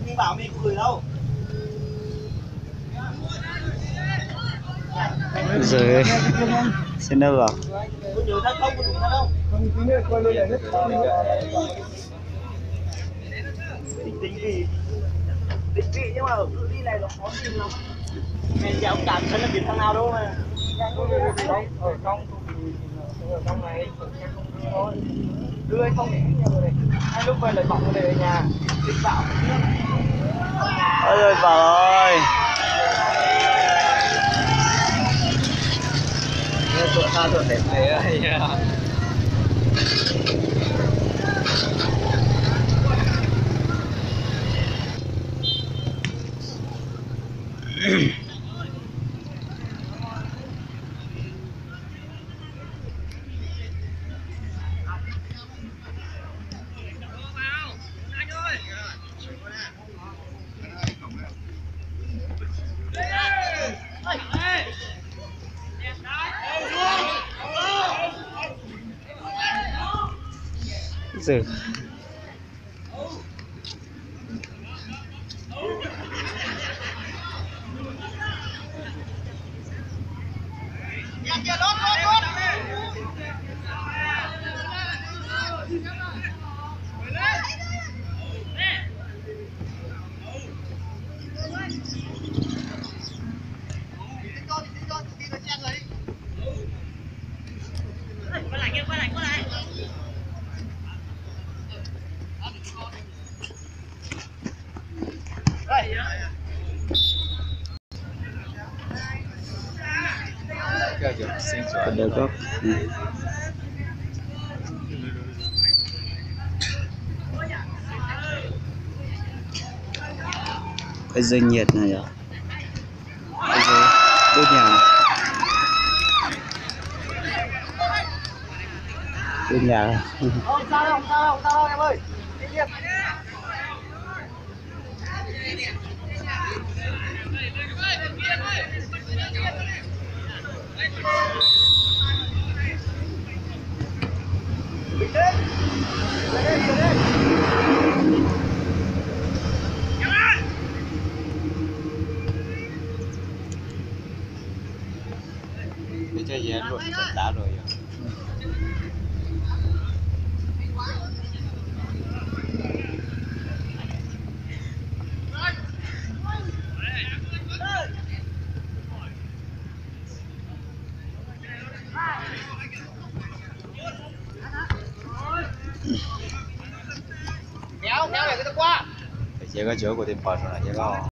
Nhưng bảo mình không gửi đâu. Rồi xin đâu vào. Có nhớ thật không? Có đúng thật không? Tính gì? Tính gì nhưng mà cứ đi này nó khó tìm lắm. Mẹ nhà ông cảm thấy là biết thằng nào đâu mà. Ở trong này đưa anh không để nhiều rồi. Hai lúc về lại bỏng về nhà. Tính bảo. Ôi rồi Bảo ơi. Tuột ra tuột đẹp này ơi. Giờ được gốc. Cái dây nhiệt này à? Cái dây đốt nhà. Đốt nhà. Không sao em ơi. Để cho dễ luôn, đã rồi. Kéo để cái qua. Chỉ có chỗ của tiền bọt rồi, chỉ có